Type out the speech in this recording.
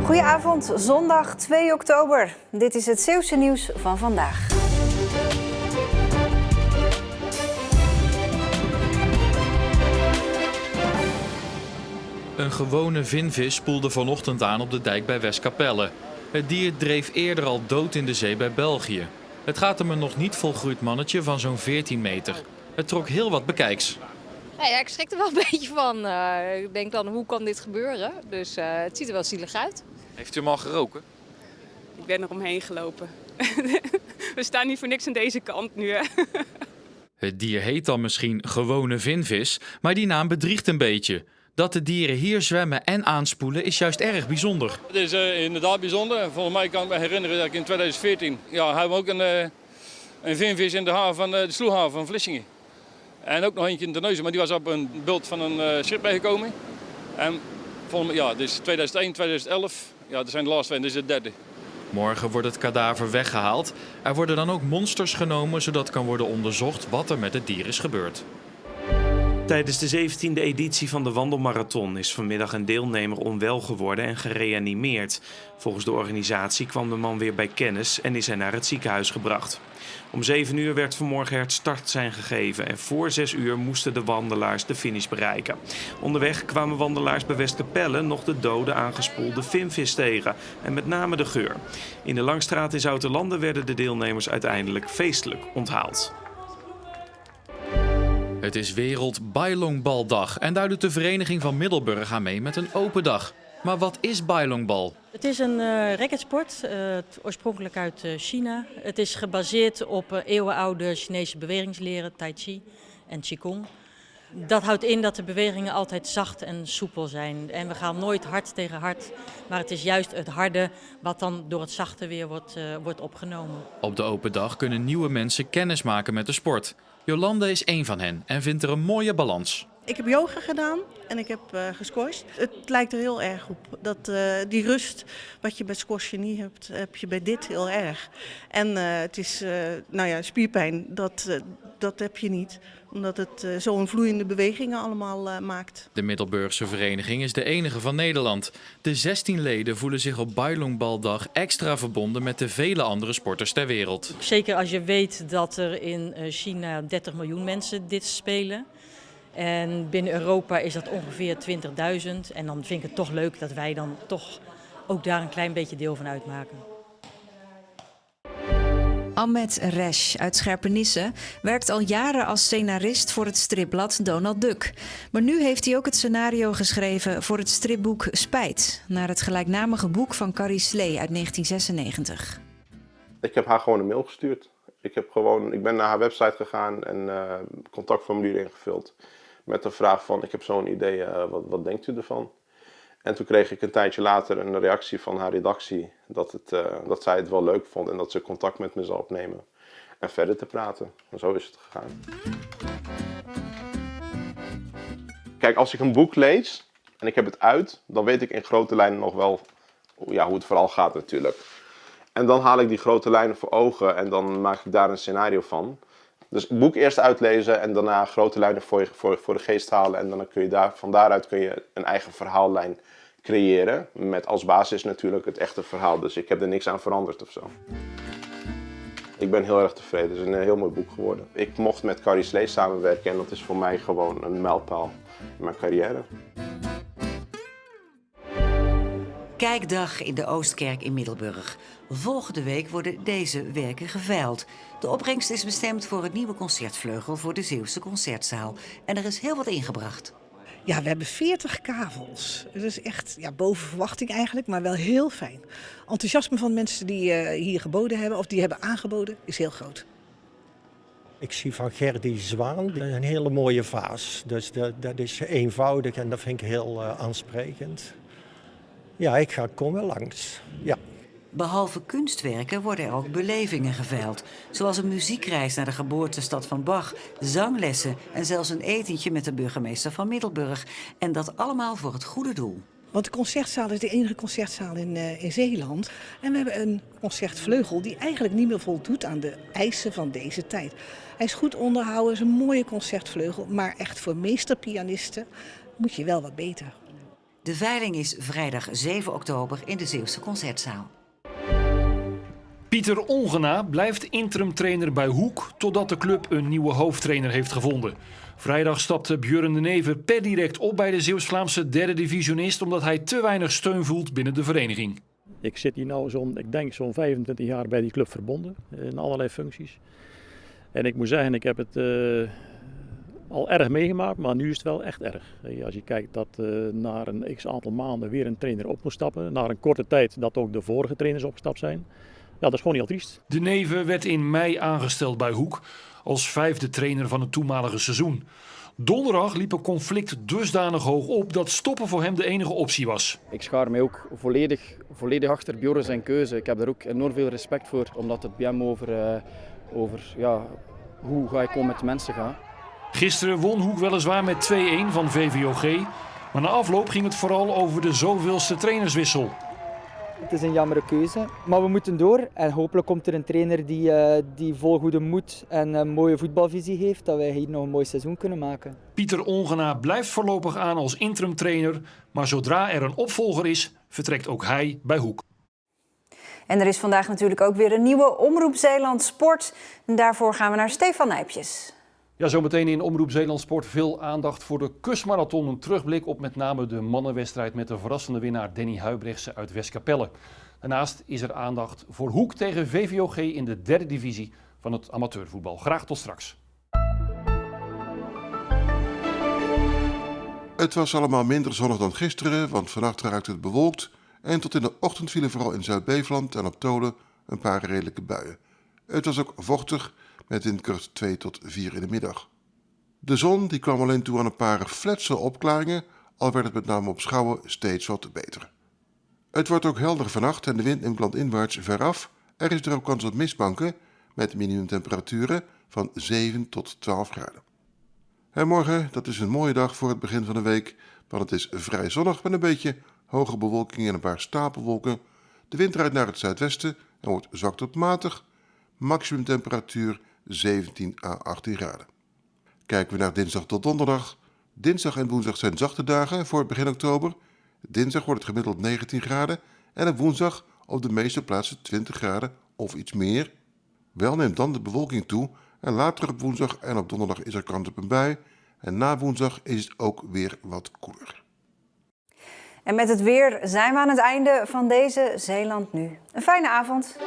Goedenavond, zondag 2 oktober. Dit is het Zeeuwse nieuws van vandaag. Een gewone vinvis spoelde vanochtend aan op de dijk bij Westkapelle. Het dier dreef eerder al dood in de zee bij België. Het gaat om een nog niet volgroeid mannetje van zo'n 14 meter. Het trok heel wat bekijks. Ja, ik schrik er wel een beetje van. Ik denk dan, hoe kan dit gebeuren? Dus het ziet er wel zielig uit. Heeft u hem al geroken? Ik ben er omheen gelopen. We staan niet voor niks aan deze kant nu, hè? Het dier heet dan misschien gewone vinvis, maar die naam bedriegt een beetje. Dat de dieren hier zwemmen en aanspoelen is juist erg bijzonder. Het is inderdaad bijzonder. Volgens mij kan ik me herinneren dat ik in 2014... hebben we ook een vinvis in de haven van de Sloehaven van Vlissingen. En ook nog eentje in Terneuzen, maar die was op een bult van een schip meegekomen. En dus 2001, 2011, dat zijn de laatste twee, dit is de derde. Morgen wordt het kadaver weggehaald. Er worden dan ook monsters genomen, zodat kan worden onderzocht wat er met het dier is gebeurd. Tijdens de 17e editie van de wandelmarathon is vanmiddag een deelnemer onwel geworden en gereanimeerd. Volgens de organisatie kwam de man weer bij kennis en is hij naar het ziekenhuis gebracht. Om 7 uur werd vanmorgen het startsein gegeven en voor 6 uur moesten de wandelaars de finish bereiken. Onderweg kwamen wandelaars bij Westkapelle nog de dode aangespoelde vinvis tegen en met name de geur. In de Langstraat in Zoutelanden werden de deelnemers uiteindelijk feestelijk onthaald. Het is Wereld Bailongbaldag en daar doet de vereniging van Middelburg aan mee met een open dag. Maar wat is bailongbal? Het is een racketsport, oorspronkelijk uit China. Het is gebaseerd op eeuwenoude Chinese bewegingsleren, Tai Chi en Qigong. Dat houdt in dat de bewegingen altijd zacht en soepel zijn. En we gaan nooit hard tegen hard, maar het is juist het harde wat dan door het zachte weer wordt opgenomen. Op de open dag kunnen nieuwe mensen kennis maken met de sport. Jolande is één van hen en vindt er een mooie balans. Ik heb yoga gedaan en ik heb gesquashed. Het lijkt er heel erg op. Die rust wat je bij squashen niet hebt, heb je bij dit heel erg. En het is, spierpijn, dat heb je niet. Omdat het zo'n vloeiende bewegingen allemaal maakt. De Middelburgse vereniging is de enige van Nederland. De 16 leden voelen zich op Bailongbaldag extra verbonden met de vele andere sporters ter wereld. Zeker als je weet dat er in China 30 miljoen mensen dit spelen. En binnen Europa is dat ongeveer 20.000. En dan vind ik het toch leuk dat wij dan toch ook daar een klein beetje deel van uitmaken. Ahmed Resh uit Scherpenisse werkt al jaren als scenarist voor het stripblad Donald Duck. Maar nu heeft hij ook het scenario geschreven voor het stripboek Spijt, naar het gelijknamige boek van Carrie Slee uit 1996. Ik heb haar gewoon een mail gestuurd. Ik ben naar haar website gegaan en contactformulier ingevuld. Met de vraag van, ik heb zo'n idee, wat denkt u ervan? En toen kreeg ik een tijdje later een reactie van haar redactie dat zij het wel leuk vond en dat ze contact met me zou opnemen en verder te praten. En zo is het gegaan. Kijk, als ik een boek lees en ik heb het uit, dan weet ik in grote lijnen nog wel hoe het verhaal gaat natuurlijk. En dan haal ik die grote lijnen voor ogen en dan maak ik daar een scenario van. Dus het boek eerst uitlezen en daarna grote lijnen voor de geest halen. En dan kun je van daaruit kun je een eigen verhaallijn creëren. Met als basis natuurlijk het echte verhaal. Dus ik heb er niks aan veranderd of zo. Ik ben heel erg tevreden. Het is een heel mooi boek geworden. Ik mocht met Carrie Slee samenwerken en dat is voor mij gewoon een mijlpaal in mijn carrière. Kijkdag in de Oostkerk in Middelburg. Volgende week worden deze werken geveild. De opbrengst is bestemd voor het nieuwe concertvleugel voor de Zeeuwse Concertzaal. En er is heel wat ingebracht. Ja, we hebben 40 kavels. Dat is echt boven verwachting eigenlijk, maar wel heel fijn. Enthousiasme van mensen die hier geboden hebben of die hebben aangeboden is heel groot. Ik zie van Gerdy Zwaan een hele mooie vaas. Dus dat is eenvoudig en dat vind ik heel aansprekend. Ja, ik kom wel langs. Ja. Behalve kunstwerken worden er ook belevingen geveild. Zoals een muziekreis naar de geboortestad van Bach, zanglessen en zelfs een etentje met de burgemeester van Middelburg. En dat allemaal voor het goede doel. Want de concertzaal is de enige concertzaal in Zeeland. En we hebben een concertvleugel die eigenlijk niet meer voldoet aan de eisen van deze tijd. Hij is goed onderhouden, is een mooie concertvleugel, maar echt voor meesterpianisten moet je wel wat beter. De veiling is vrijdag 7 oktober in de Zeeuwse Concertzaal. Pieter Ongena blijft interim-trainer bij Hoek totdat de club een nieuwe hoofdtrainer heeft gevonden. Vrijdag stapte Björn de Never per direct op bij de Zeeuws-Vlaamse derde divisionist omdat hij te weinig steun voelt binnen de vereniging. Ik zit hier nu zo'n 25 jaar bij die club verbonden in allerlei functies. En ik moet zeggen, ik heb het al erg meegemaakt, maar nu is het wel echt erg. Als je kijkt dat na een x-aantal maanden weer een trainer op moet stappen, na een korte tijd dat ook de vorige trainers opgestapt zijn. Ja, dat is gewoon heel triest. De Never werd in mei aangesteld bij Hoek als 5e trainer van het toenmalige seizoen. Donderdag liep een conflict dusdanig hoog op dat stoppen voor hem de enige optie was. Ik schaar mij ook volledig achter Björn zijn keuze. Ik heb daar ook enorm veel respect voor, omdat het bij hem over hoe ga ik om met mensen gaan. Gisteren won Hoek weliswaar met 2-1 van VVOG, maar na afloop ging het vooral over de zoveelste trainerswissel. Het is een jammere keuze, maar we moeten door en hopelijk komt er een trainer die vol goede moed en een mooie voetbalvisie heeft, dat wij hier nog een mooi seizoen kunnen maken. Pieter Ongena blijft voorlopig aan als interim-trainer, maar zodra er een opvolger is, vertrekt ook hij bij Hoek. En er is vandaag natuurlijk ook weer een nieuwe Omroep Zeeland Sport. En daarvoor gaan we naar Stefan Nijpjes. Ja, zometeen in Omroep Zeeland Sport veel aandacht voor de kustmarathon. Een terugblik op met name de mannenwedstrijd met de verrassende winnaar Danny Huibrechtse uit Westkapelle. Daarnaast is er aandacht voor Hoek tegen VVOG in de derde divisie van het amateurvoetbal. Graag tot straks. Het was allemaal minder zonnig dan gisteren, want vannacht raakte het bewolkt. En tot in de ochtend vielen vooral in Zuid-Beveland en op Tolen een paar redelijke buien. Het was ook vochtig met windkracht 2 tot 4 in de middag. De zon die kwam alleen toe aan een paar fletse opklaringen, al werd het met name op Schouwen steeds wat beter. Het wordt ook helder vannacht en de wind neemt landinwaarts veraf. Er is er ook kans op mistbanken met minimumtemperaturen van 7 tot 12 graden. En morgen, dat is een mooie dag voor het begin van de week, want het is vrij zonnig met een beetje hoge bewolking en een paar stapelwolken. De wind draait naar het zuidwesten en wordt zwak tot matig. Maximumtemperatuur 17 à 18 graden. Kijken we naar dinsdag tot donderdag. Dinsdag en woensdag zijn zachte dagen voor begin oktober. Dinsdag wordt het gemiddeld 19 graden en op woensdag op de meeste plaatsen 20 graden of iets meer. Wel neemt dan de bewolking toe en later op woensdag en op donderdag is er kans op een bui. En na woensdag is het ook weer wat koeler. En met het weer zijn we aan het einde van deze Zeeland Nu. Een fijne avond.